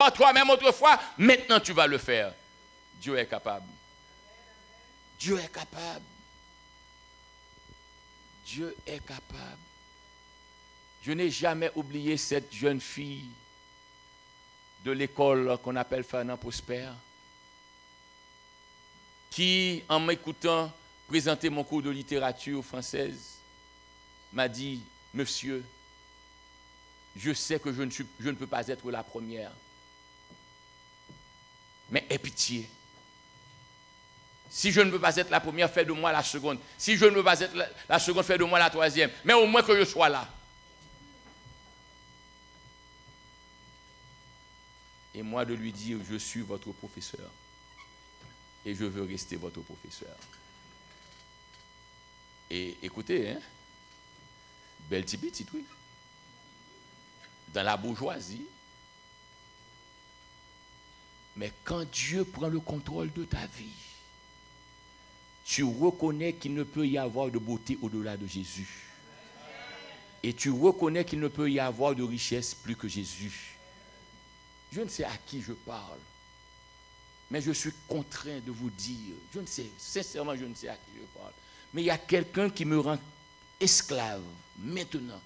par toi-même autrefois, maintenant tu vas le faire. Dieu est capable. Dieu est capable. Dieu est capable. Je n'ai jamais oublié cette jeune fille de l'école qu'on appelle Fernand Prosper, qui, en m'écoutant présenter mon cours de littérature française, m'a dit, monsieur, je sais que je ne peux pas être la première, mais aie pitié. Si je ne peux pas être la première, fais de moi la seconde. Si je ne peux pas être la seconde, fais de moi la troisième. Mais au moins que je sois là. Et moi de lui dire, je suis votre professeur. Et je veux rester votre professeur. Et écoutez, hein, belle petite, oui. Dans la bourgeoisie. Mais quand Dieu prend le contrôle de ta vie, tu reconnais qu'il ne peut y avoir de beauté au-delà de Jésus. Et tu reconnais qu'il ne peut y avoir de richesse plus que Jésus. Je ne sais à qui je parle, mais je suis contraint de vous dire, je ne sais, sincèrement, je ne sais à qui je parle, mais il y a quelqu'un qui me rend esclave maintenant.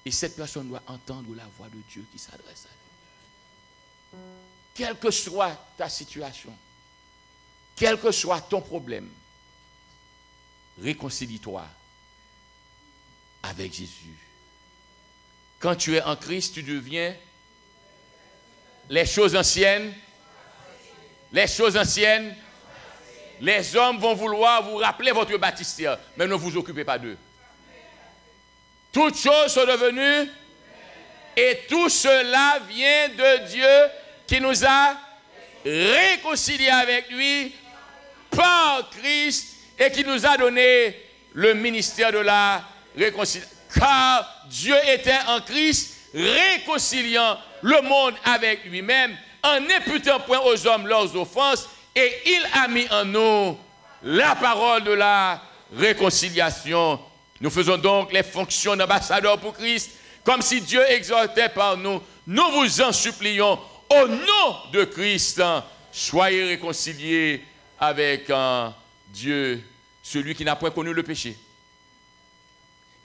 Et cette personne doit entendre la voix de Dieu qui s'adresse à lui. Quelle que soit ta situation, quel que soit ton problème, réconcilie-toi avec Jésus. Quand tu es en Christ, tu deviens les choses anciennes. Les hommes vont vouloir vous rappeler votre baptistère, mais ne vous occupez pas d'eux. Toutes choses sont devenues, et tout cela vient de Dieu qui nous a réconciliés avec lui par Christ et qui nous a donné le ministère de la réconciliation. Car Dieu était en Christ réconciliant le monde avec lui-même en n'imputant point aux hommes leurs offenses, et il a mis en nous la parole de la réconciliation. Nous faisons donc les fonctions d'ambassadeurs pour Christ, comme si Dieu exhortait par nous. Nous vous en supplions, au nom de Christ, soyez réconciliés avec Dieu, celui qui n'a point connu le péché.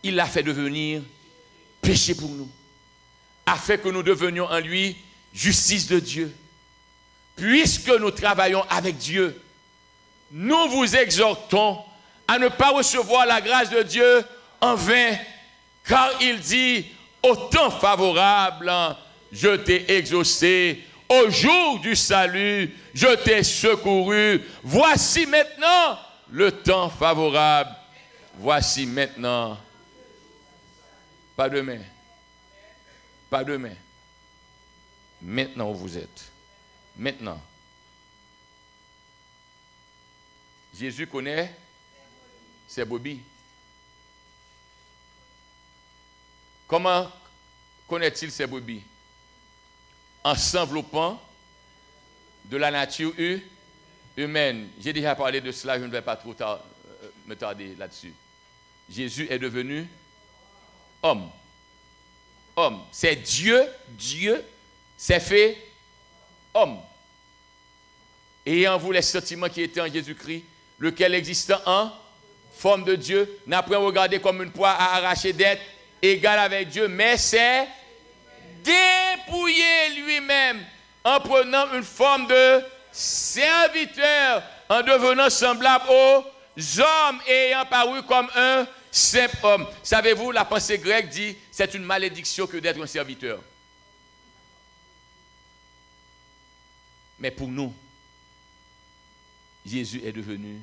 Il l'a fait devenir péché pour nous, afin que nous devenions en lui justice de Dieu. Puisque nous travaillons avec Dieu, nous vous exhortons à ne pas recevoir la grâce de Dieu en vain, car il dit, au temps favorable, je t'ai exaucé, au jour du salut, je t'ai secouru. Voici maintenant le temps favorable. Voici maintenant. Pas demain. Pas demain. Maintenant où vous êtes. Maintenant. Jésus connaît ses brebis. Comment connaît-il ses brebis? En s'enveloppant de la nature humaine. J'ai déjà parlé de cela, je ne vais pas trop me tarder là-dessus. Jésus est devenu homme. Homme. C'est Dieu s'est fait homme. Et en vous les sentiments qui étaient en Jésus-Christ, lequel existant en forme de Dieu, n'a point regardé comme une proie à arracher d'être égal avec Dieu, mais c'est dépouiller lui-même en prenant une forme de serviteur, en devenant semblable aux hommes et ayant paru comme un simple homme. Savez-vous, la pensée grecque dit, c'est une malédiction que d'être un serviteur. Mais pour nous, Jésus est devenu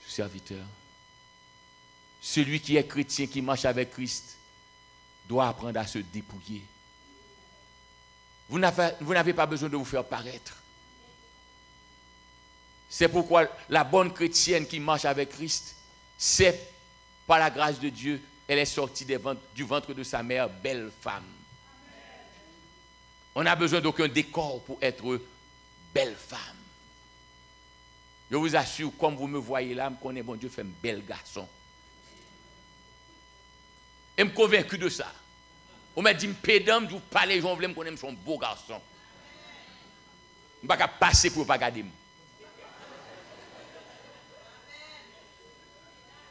serviteur. Celui qui est chrétien, qui marche avec Christ, doit apprendre à se dépouiller. Vous n'avez pas besoin de vous faire paraître. C'est pourquoi la bonne chrétienne qui marche avec Christ, c'est par la grâce de Dieu, elle est sortie du ventre de sa mère, belle femme. On n'a besoin d'aucun décor pour être belle femme. Je vous assure, comme vous me voyez là, je connais, bon Dieu fait un bel garçon. Et je suis convaincu de ça. On m'a dit, pédant, je vous parle, je voulais me connaître, je suis un beau garçon. Je ne vais pas passer pour ne pas garder.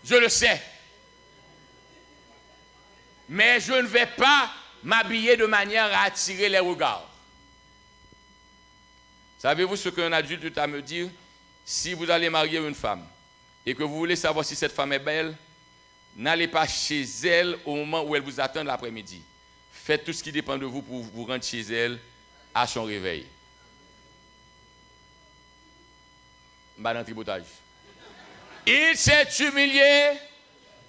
Je le sais. Mais je ne vais pas m'habiller de manière à attirer les regards. Savez-vous ce qu'un adulte a à me dire? Si vous allez marier une femme et que vous voulez savoir si cette femme est belle, n'allez pas chez elle au moment où elle vous attend l'après-midi. Faites tout ce qui dépend de vous pour vous rendre chez elle à son réveil. Madame Tribotage. Il s'est humilié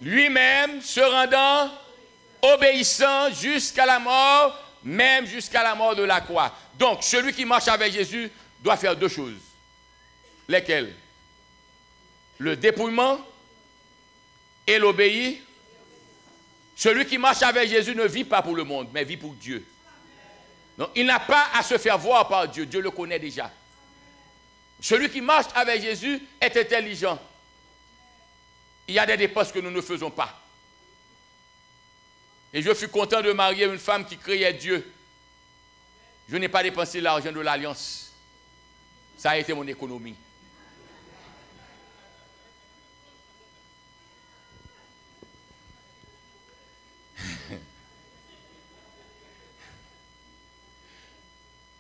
lui-même, se rendant obéissant jusqu'à la mort, même jusqu'à la mort de la croix. Donc, celui qui marche avec Jésus doit faire deux choses. Lesquelles? Le dépouillement et l'obéir. Celui qui marche avec Jésus ne vit pas pour le monde, mais vit pour Dieu. Donc, il n'a pas à se faire voir par Dieu. Dieu le connaît déjà. Celui qui marche avec Jésus est intelligent. Il y a des dépenses que nous ne faisons pas. Et je suis content de marier une femme qui craignait Dieu. Je n'ai pas dépensé l'argent de l'alliance. Ça a été mon économie.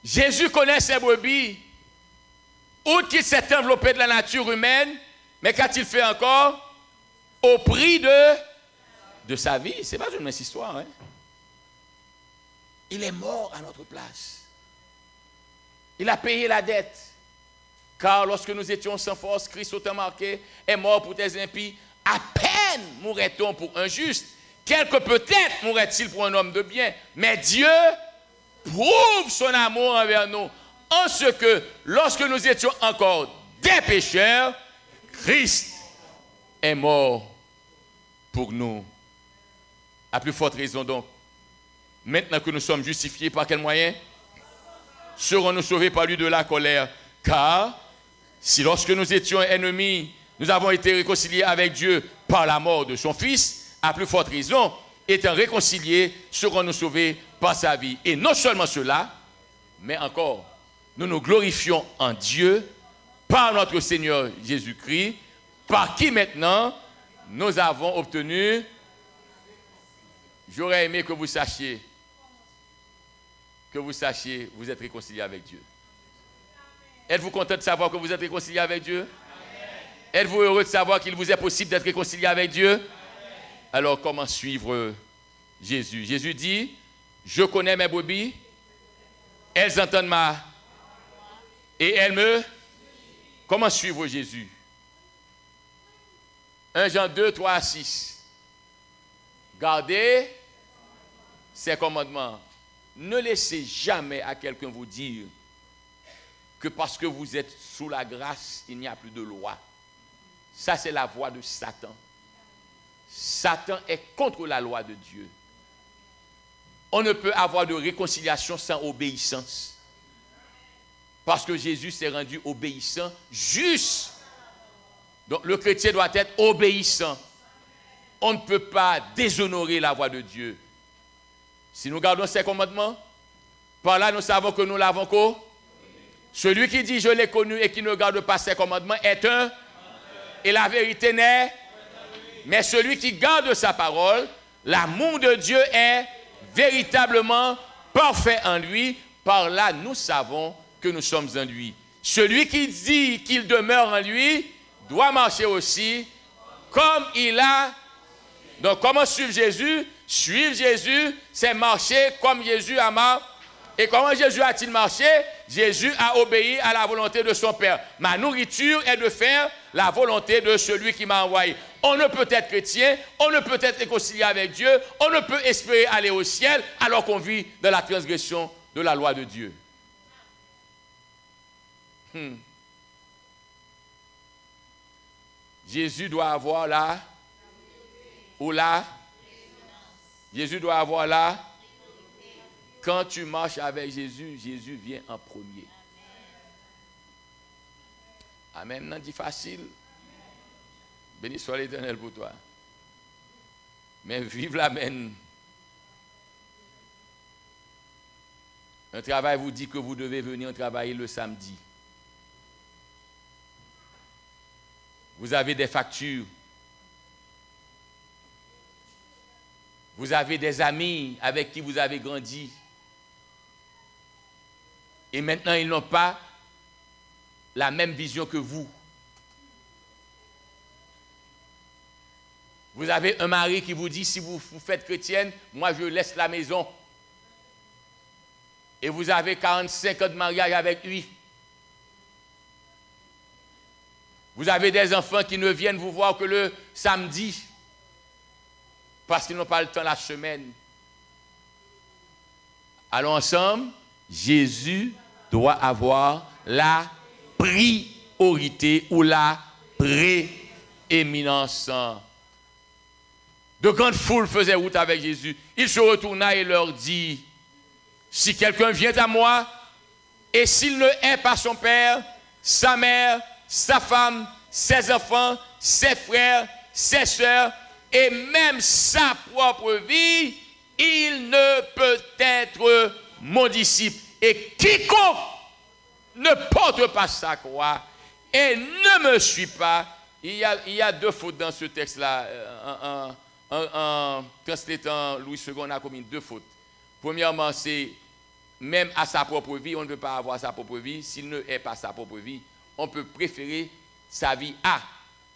Jésus connaît ses brebis. Outre qu'il s'est enveloppé de la nature humaine, mais qu'a-t-il fait encore? Au prix de sa vie. Ce n'est pas une mince histoire. Hein? Il est mort à notre place. Il a payé la dette. Car lorsque nous étions sans force, Christ autant marqué est mort pour tes impies. À peine mourrait-on pour un juste. Quelque peut-être mourrait-il pour un homme de bien. Mais Dieu prouve son amour envers nous. En ce que, lorsque nous étions encore des pécheurs, Christ est mort pour nous. À plus forte raison donc, maintenant que nous sommes justifiés, par quel moyen? Serons-nous sauvés par lui de la colère? Car, si lorsque nous étions ennemis, nous avons été réconciliés avec Dieu par la mort de son Fils, à plus forte raison, étant réconciliés, serons-nous sauvés par sa vie. Et non seulement cela, mais encore, nous nous glorifions en Dieu par notre Seigneur Jésus-Christ, par qui maintenant nous avons obtenu. J'aurais aimé que vous sachiez, vous êtes réconciliés avec Dieu. Êtes-vous content de savoir que vous êtes réconciliés avec Dieu? Êtes-vous heureux de savoir qu'il vous est possible d'être réconcilié avec Dieu? Alors comment suivre Jésus? Jésus dit, je connais mes brebis, elles entendent et elles me... Comment suivre Jésus? 1 Jean 2, 3 à 6. Gardez ses commandements. Ne laissez jamais à quelqu'un vous dire que parce que vous êtes sous la grâce, il n'y a plus de loi. Ça, c'est la voie de Satan. Satan est contre la loi de Dieu. On ne peut avoir de réconciliation sans obéissance. Parce que Jésus s'est rendu obéissant, juste. Donc le chrétien doit être obéissant. On ne peut pas déshonorer la voix de Dieu. Si nous gardons ses commandements, par là nous savons que nous l'avons quoi? Celui qui dit je l'ai connu et qui ne garde pas ses commandements est un. Et la vérité n'est. Mais celui qui garde sa parole, l'amour de Dieu est véritablement parfait en lui. Par là nous savons que nous sommes en lui. Celui qui dit qu'il demeure en lui doit marcher aussi comme il a. Donc comment suivre Jésus? Suivre Jésus, c'est marcher comme Jésus a marché. Et comment Jésus a-t-il marché? Jésus a obéi à la volonté de son Père. Ma nourriture est de faire la volonté de celui qui m'a envoyé. On ne peut être chrétien, on ne peut être réconcilié avec Dieu, on ne peut espérer aller au ciel alors qu'on vit dans la transgression de la loi de Dieu. Jésus doit avoir là, ou là, Jésus doit avoir là. Quand tu marches avec Jésus, Jésus vient en premier. Amen. Non, dit facile. Béni soit l'Éternel pour toi. Mais vive l'amen. Un travail vous dit que vous devez venir travailler le samedi. Vous avez des factures. Vous avez des amis avec qui vous avez grandi. Et maintenant, ils n'ont pas la même vision que vous. Vous avez un mari qui vous dit, si vous faites chrétienne, moi je laisse la maison. Et vous avez 45 ans de mariage avec lui. Vous avez des enfants qui ne viennent vous voir que le samedi, parce qu'ils n'ont pas le temps la semaine. Allons ensemble, Jésus doit avoir la priorité ou la prééminence. De grandes foules faisaient route avec Jésus. Il se retourna et leur dit, si quelqu'un vient à moi, et s'il ne hait pas son père, sa mère, sa femme, ses enfants, ses frères, ses sœurs, et même sa propre vie, il ne peut être mon disciple. Et quiconque ne porte pas sa croix et ne me suit pas, il y a deux fautes dans ce texte-là. En translatant Louis II, on a commis deux fautes. Premièrement, c'est même à sa propre vie, on ne peut pas avoir sa propre vie. S'il ne hait pas sa propre vie, on peut préférer sa vie à.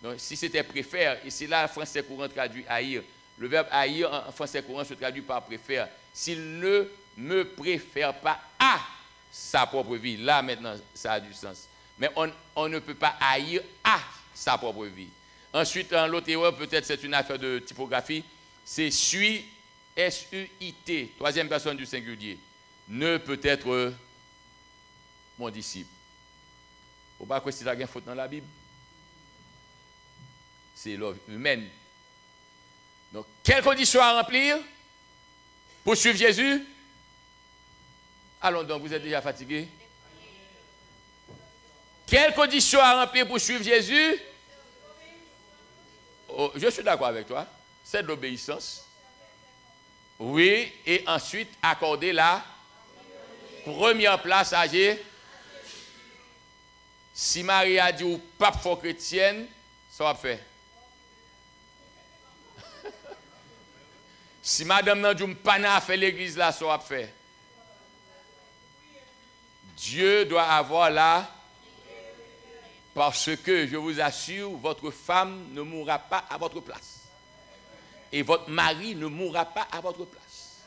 Donc, si c'était préfère, et c'est là le français courant traduit haïr. Le verbe haïr en français courant se traduit par préfère. S'il ne me préfère pas à sa propre vie, là maintenant ça a du sens. Mais on ne peut pas haïr à sa propre vie. Ensuite, en l'autre erreur, peut-être c'est une affaire de typographie, c'est suis, S-U-I-T, troisième personne du singulier, ne peut être mon disciple. Vous ne pouvez pas qu'il y a une faute dans la Bible. C'est l'œuvre humaine. Donc, quelles conditions à remplir pour suivre Jésus? Allons donc, vous êtes déjà fatigué? Quelles conditions à remplir pour suivre Jésus? Oh, je suis d'accord avec toi. C'est de l'obéissance. Oui, et ensuite accorder la première place à Jésus. Si Marie a dit au pape fort chrétienne, ça va faire. Si madame Nandoum Pana a fait l'église là, ça va faire. Dieu doit avoir là, parce que je vous assure, votre femme ne mourra pas à votre place. Et votre mari ne mourra pas à votre place.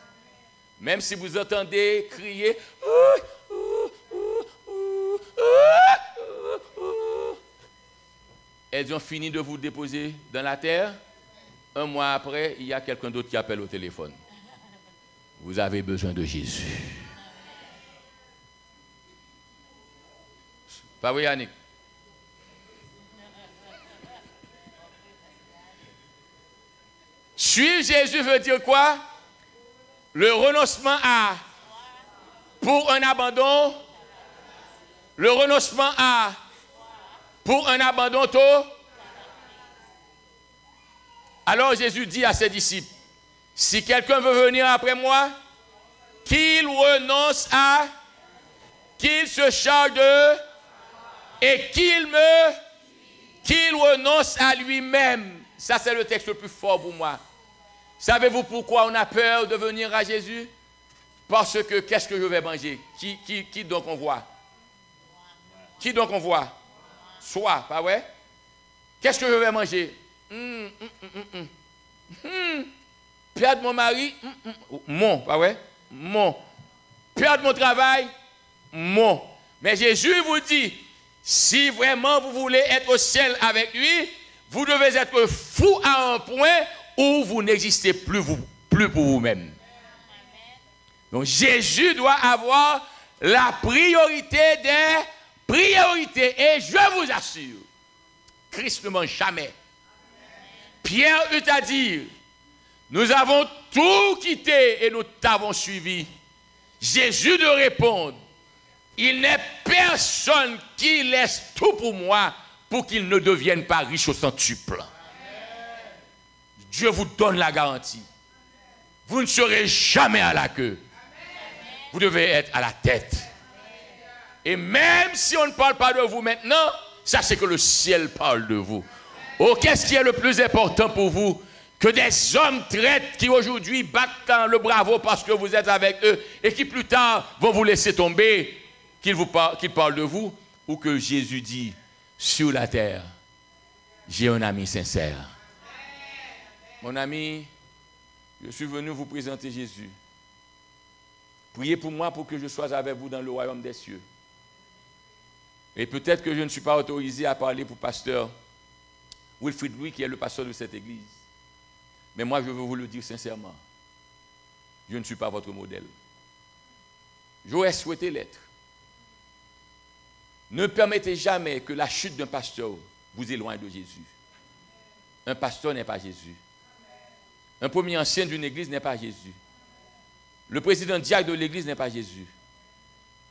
Même si vous entendez crier, elles ont fini de vous déposer dans la terre. Un mois après, il y a quelqu'un d'autre qui appelle au téléphone. Vous avez besoin de Jésus. Pas vrai, Yannick? Suivre Jésus veut dire quoi? Le renoncement à pour un abandon. Le renoncement à pour un abandon tôt. Alors Jésus dit à ses disciples, si quelqu'un veut venir après moi, qu'il renonce à, qu'il se charge de, et qu'il renonce à lui-même. Ça, c'est le texte le plus fort pour moi. Savez-vous pourquoi on a peur de venir à Jésus? Parce que qu'est-ce que je vais manger? Qui donc on voit? Qui donc on voit? Soi, pas vrai? Qu'est-ce que je vais manger? Perdre mon mari? Pas vrai? Perdre mon travail? Mais Jésus vous dit, si vraiment vous voulez être au ciel avec lui, vous devez être fou à un point où vous n'existez plus pour vous-même. Donc Jésus doit avoir la priorité des priorités. Et je vous assure, Christ ne ment jamais. Pierre eut à dire, nous avons tout quitté et nous t'avons suivi. Jésus de répondre, il n'est personne qui laisse tout pour moi pour qu'il ne devienne pas riche au centuple. Dieu vous donne la garantie. Vous ne serez jamais à la queue. Vous devez être à la tête. Et même si on ne parle pas de vous maintenant, sachez que le ciel parle de vous. Oh, qu'est-ce qui est le plus important pour vous? Que des hommes traites qui aujourd'hui battent le bravo parce que vous êtes avec eux et qui plus tard vont vous laisser tomber, qu'ils parlent de vous, ou que Jésus dit, sur la terre, j'ai un ami sincère. Mon ami, je suis venu vous présenter Jésus. Priez pour moi pour que je sois avec vous dans le royaume des cieux. Et peut-être que je ne suis pas autorisé à parler pour pasteur Wilfrid Louis, qui est le pasteur de cette église. Mais moi, je veux vous le dire sincèrement. Je ne suis pas votre modèle. J'aurais souhaité l'être. Ne permettez jamais que la chute d'un pasteur vous éloigne de Jésus. Un pasteur n'est pas Jésus. Un premier ancien d'une église n'est pas Jésus. Le président diacre de l'église n'est pas Jésus.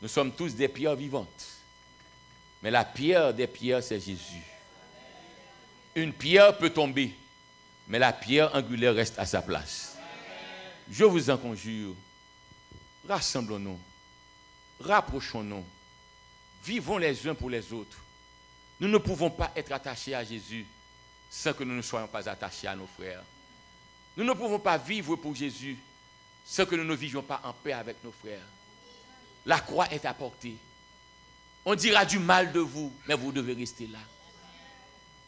Nous sommes tous des pierres vivantes. Mais la pierre des pierres, c'est Jésus. Une pierre peut tomber, mais la pierre angulaire reste à sa place. Je vous en conjure, rassemblons-nous, rapprochons-nous, vivons les uns pour les autres. Nous ne pouvons pas être attachés à Jésus sans que nous ne soyons pas attachés à nos frères. Nous ne pouvons pas vivre pour Jésus sans que nous ne vivions pas en paix avec nos frères. La croix est à portée. On dira du mal de vous, mais vous devez rester là.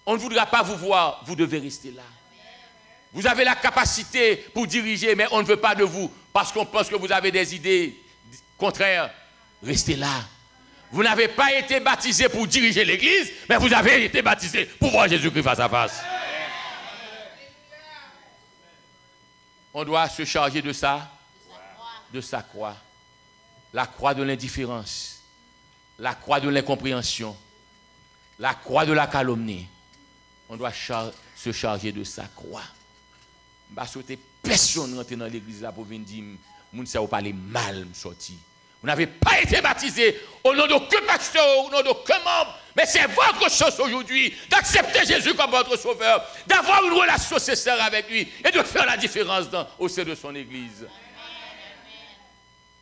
On ne voudra pas vous voir, vous devez rester là. Vous avez la capacité pour diriger, mais on ne veut pas de vous parce qu'on pense que vous avez des idées contraires. Restez là. Vous n'avez pas été baptisé pour diriger l'église, mais vous avez été baptisé pour voir Jésus-Christ face à face. On doit se charger de ça, de sa croix. La croix de l'indifférence, la croix de l'incompréhension, la croix de la calomnie. On doit se charger de sa croix. Parce que personne rentre dans l'église là pour venir dire, moun sa ou parler mal sorti. Vous n'avez pas été baptisé au nom d'aucun pasteur, au nom d'aucun membre, mais c'est votre chance aujourd'hui d'accepter Jésus comme votre sauveur, d'avoir une relation sincère avec lui et de faire la différence au sein de son église.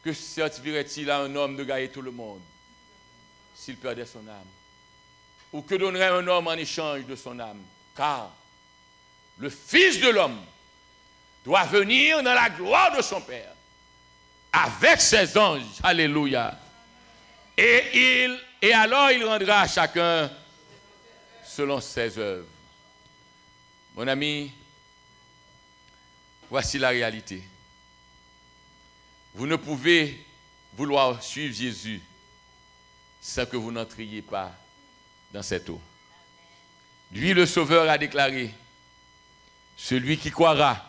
Que servirait-il à un homme de gagner tout le monde s'il perdait son âme? Ou que donnerait un homme en échange de son âme? Car le Fils de l'homme doit venir dans la gloire de son Père avec ses anges. Alléluia. Et alors il rendra à chacun selon ses œuvres. Mon ami, voici la réalité. Vous ne pouvez vouloir suivre Jésus sans que vous n'entriez pas dans cette eau. Lui, le Sauveur, a déclaré, celui qui croira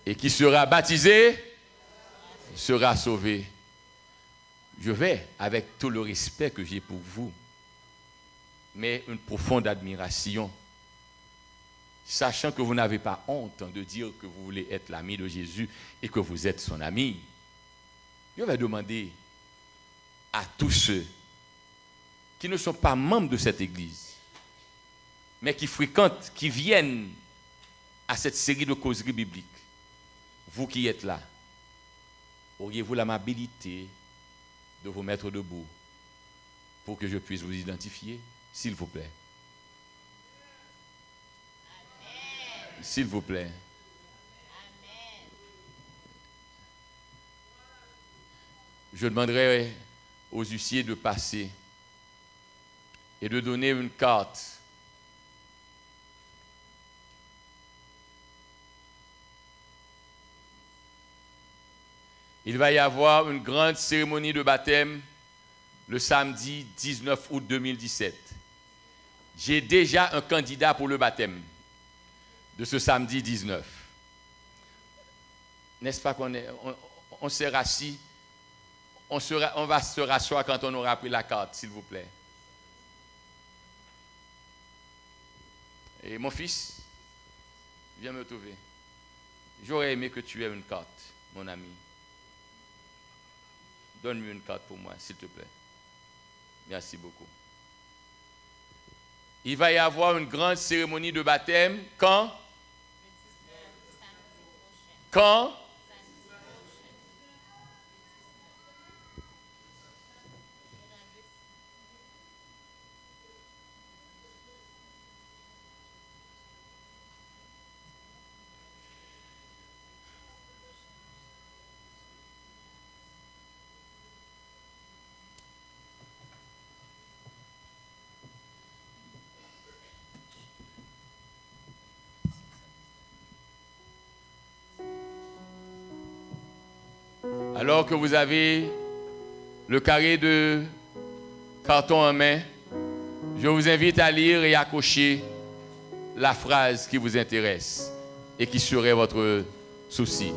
et qui sera baptisé sera sauvé. Je vais, avec tout le respect que j'ai pour vous, mais une profonde admiration, sachant que vous n'avez pas honte de dire que vous voulez être l'ami de Jésus et que vous êtes son ami. Je vais demander à tous ceux qui ne sont pas membres de cette église, mais qui fréquentent, qui viennent à cette série de causeries bibliques, vous qui êtes là, auriez-vous l'amabilité de vous mettre debout pour que je puisse vous identifier, s'il vous plaît? S'il vous plaît. Je demanderai aux huissiers de passer et de donner une carte. Il va y avoir une grande cérémonie de baptême le samedi 19 août 2017. J'ai déjà un candidat pour le baptême de ce samedi 19. N'est-ce pas qu'on s'est rassis? On va se rasseoir quand on aura pris la carte, s'il vous plaît. Et mon fils, viens me trouver. J'aurais aimé que tu aies une carte, mon ami. Donne-lui une carte pour moi, s'il te plaît. Merci beaucoup. Il va y avoir une grande cérémonie de baptême. Quand? Quand? Alors que vous avez le carré de carton en main, je vous invite à lire et à cocher la phrase qui vous intéresse et qui serait votre souci.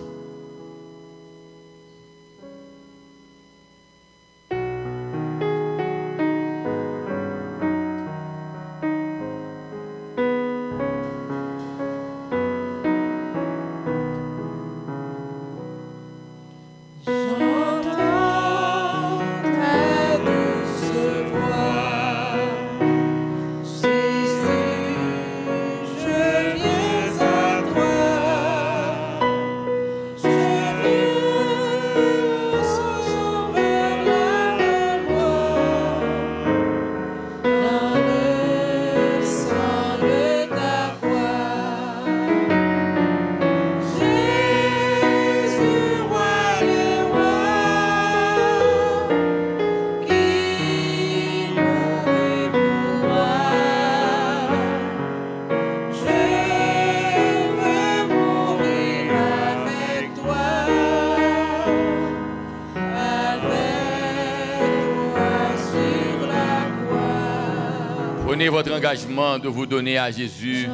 Prenez votre engagement de vous donner à Jésus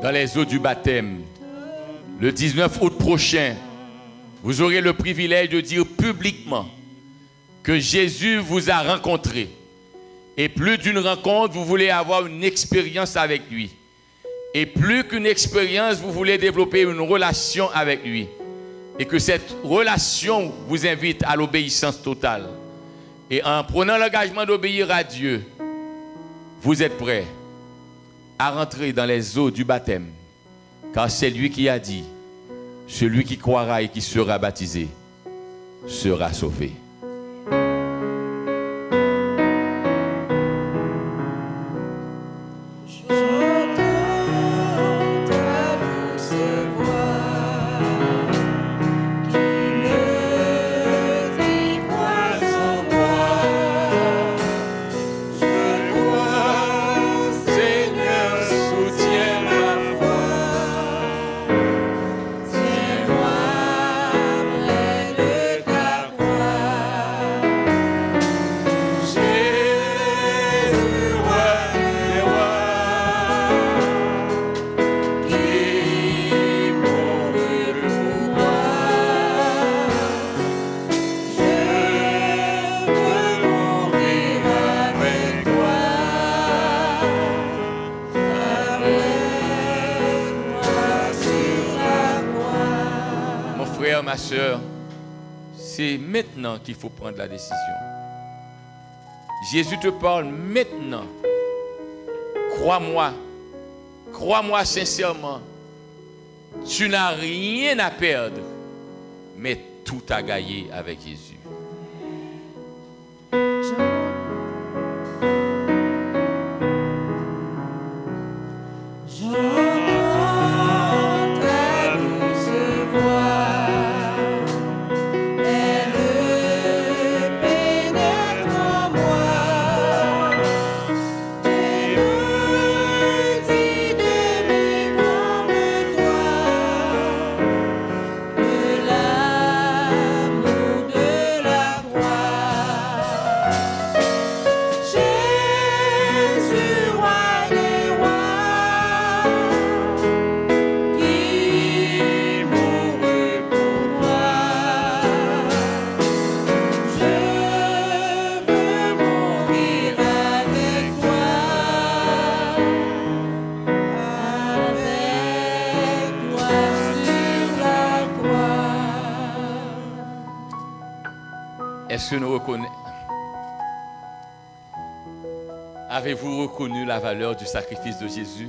dans les eaux du baptême. Le 19 août prochain, vous aurez le privilège de dire publiquement que Jésus vous a rencontré. Et plus d'une rencontre, vous voulez avoir une expérience avec lui. Et plus qu'une expérience, vous voulez développer une relation avec lui. Et que cette relation vous invite à l'obéissance totale. Et en prenant l'engagement d'obéir à Dieu, vous êtes prêts à rentrer dans les eaux du baptême. Car c'est lui qui a dit, celui qui croira et qui sera baptisé sera sauvé. Ma soeur, c'est maintenant qu'il faut prendre la décision. Jésus te parle maintenant. Crois-moi. Crois-moi sincèrement. Tu n'as rien à perdre, mais tout à gagner avec Jésus. Est-ce que nous reconnaissons? Avez-vous reconnu la valeur du sacrifice de Jésus?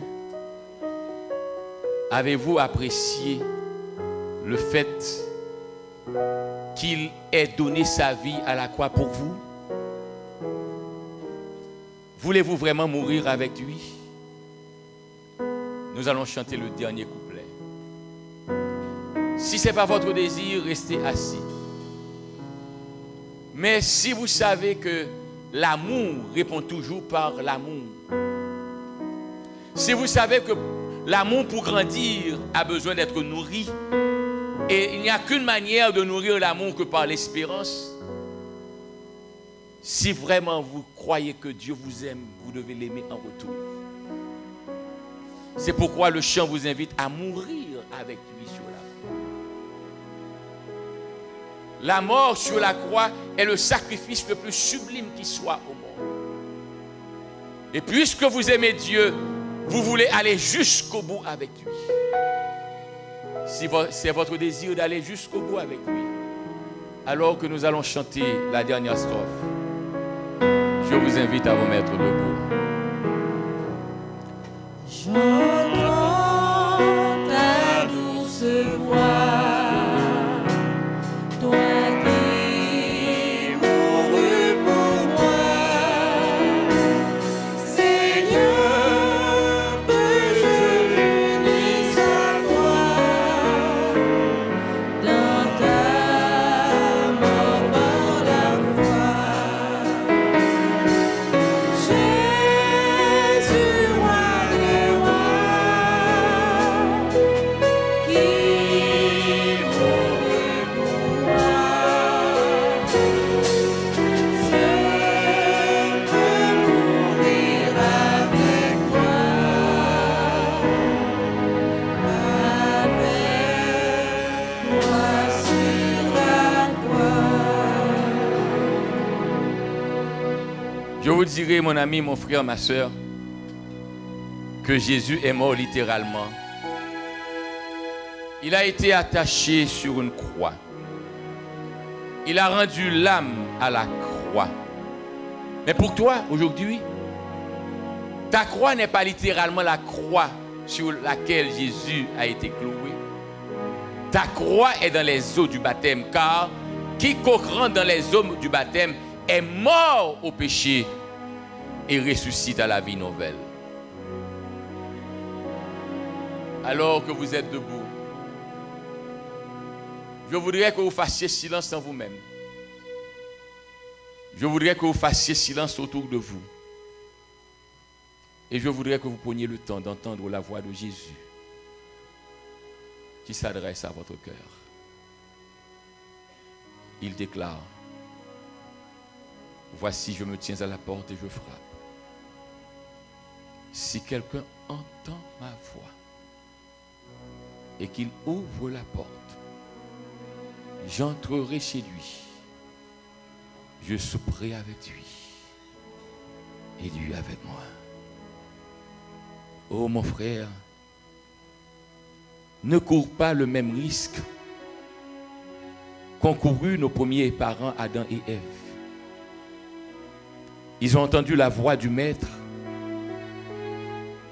Avez-vous apprécié le fait qu'il ait donné sa vie à la croix pour vous? Voulez-vous vraiment mourir avec lui? Nous allons chanter le dernier couplet. Si ce n'est pas votre désir, restez assis. Mais si vous savez que l'amour répond toujours par l'amour, si vous savez que l'amour pour grandir a besoin d'être nourri, Et il n'y a qu'une manière de nourrir l'amour que par l'espérance. Si vraiment vous croyez que Dieu vous aime, vous devez l'aimer en retour. C'est pourquoi le chant vous invite à mourir avec lui sur la croix. La mort sur la croix est le sacrifice le plus sublime qui soit au monde. Et puisque vous aimez Dieu, vous voulez aller jusqu'au bout avec lui. Si c'est votre désir d'aller jusqu'au bout avec lui, alors que nous allons chanter la dernière strophe, je vous invite à vous mettre debout. J'entends ta douce voix, toi qui mourus pour moi, Seigneur, que je m'unisse à toi, dans ta mort par la foi. Jésus, roi des rois, qui mourut pour moi, je veux mourir avec toi, sur la croix. Je vous dirai, mon ami, mon frère, ma soeur, que Jésus est mort littéralement. Il a été attaché sur une croix. Il a rendu l'âme à la croix. Mais pour toi, aujourd'hui, ta croix n'est pas littéralement la croix sur laquelle Jésus a été cloué. Ta croix est dans les eaux du baptême, car quiconque rentre dans les eaux du baptême est mort au péché et ressuscite à la vie nouvelle. Alors que vous êtes debout, je voudrais que vous fassiez silence en vous-même. Je voudrais que vous fassiez silence autour de vous. Et je voudrais que vous preniez le temps d'entendre la voix de Jésus qui s'adresse à votre cœur. Il déclare: voici, je me tiens à la porte et je frappe. Si quelqu'un entend ma voix et qu'il ouvre la porte, j'entrerai chez lui, je souperai avec lui et lui avec moi. Oh mon frère, ne cours pas le même risque qu'ont couru nos premiers parents Adam et Ève. Ils ont entendu la voix du Maître.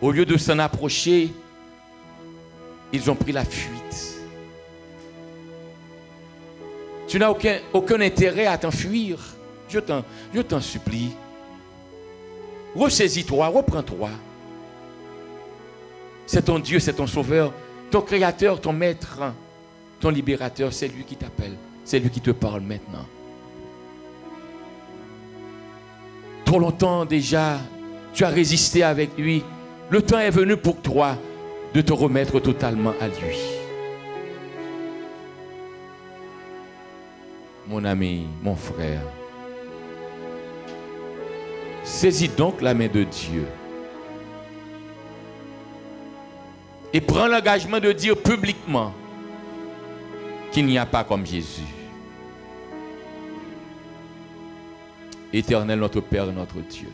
Au lieu de s'en approcher, ils ont pris la fuite. Tu n'as aucun intérêt à t'enfuir. Je t'en supplie. Ressaisis-toi, reprends-toi. C'est ton Dieu, c'est ton Sauveur, ton Créateur, ton Maître, ton Libérateur. C'est lui qui t'appelle, c'est lui qui te parle maintenant. Trop longtemps déjà, tu as résisté avec lui. Le temps est venu pour toi de te remettre totalement à lui. Mon ami, mon frère, saisis donc la main de Dieu et prends l'engagement de dire publiquement qu'il n'y a pas comme Jésus. Éternel, notre Père, notre Dieu,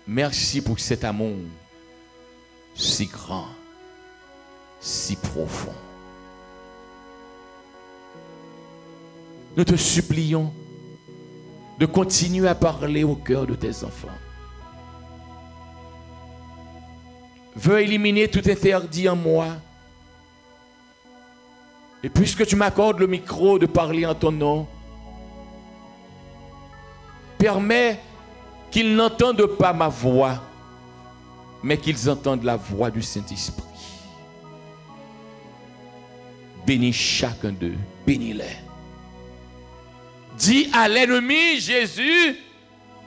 merci pour cet amour si grand, si profond. Nous te supplions de continuer à parler au cœur de tes enfants. Veux éliminer tout interdit en moi. Et puisque tu m'accordes le micro de parler en ton nom, permets qu'ils n'entendent pas ma voix, mais qu'ils entendent la voix du Saint-Esprit. Bénis chacun d'eux, bénis-les. Dis à l'ennemi, Jésus,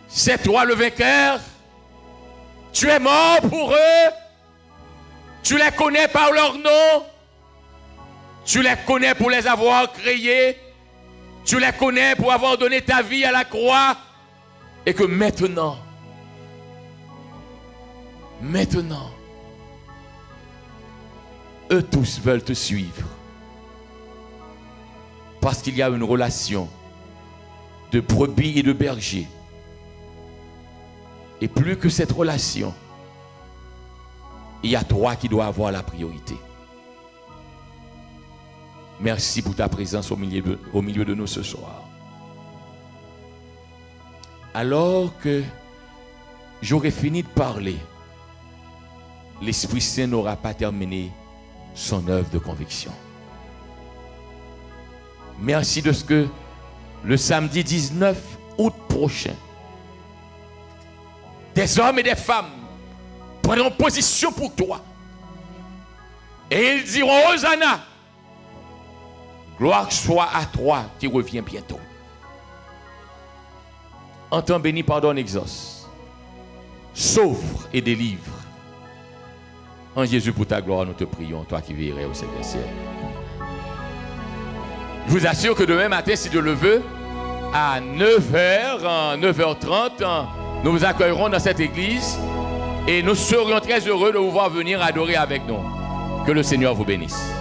c'est toi le vainqueur. Tu es mort pour eux. Tu les connais par leur nom. Tu les connais pour les avoir créés. Tu les connais pour avoir donné ta vie à la croix. Et que maintenant, eux tous veulent te suivre. Parce qu'il y a une relation de brebis et de berger. Et plus que cette relation, il y a toi qui dois avoir la priorité. Merci pour ta présence au milieu de nous ce soir. Alors que j'aurais fini de parler, l'Esprit Saint n'aura pas terminé son œuvre de conviction. Merci de ce que le samedi 19 août prochain, des hommes et des femmes prendront position pour toi. Et ils diront, Hosanna, gloire soit à toi qui reviens bientôt. Entends, bénis, pardonne, exauce. Sauve et délivre. En Jésus, pour ta gloire, nous te prions, toi qui veillerais au ciel des ciels. Je vous assure que demain matin, si Dieu le veut, à 9h, 9h30, nous vous accueillerons dans cette église et nous serions très heureux de vous voir venir adorer avec nous. Que le Seigneur vous bénisse.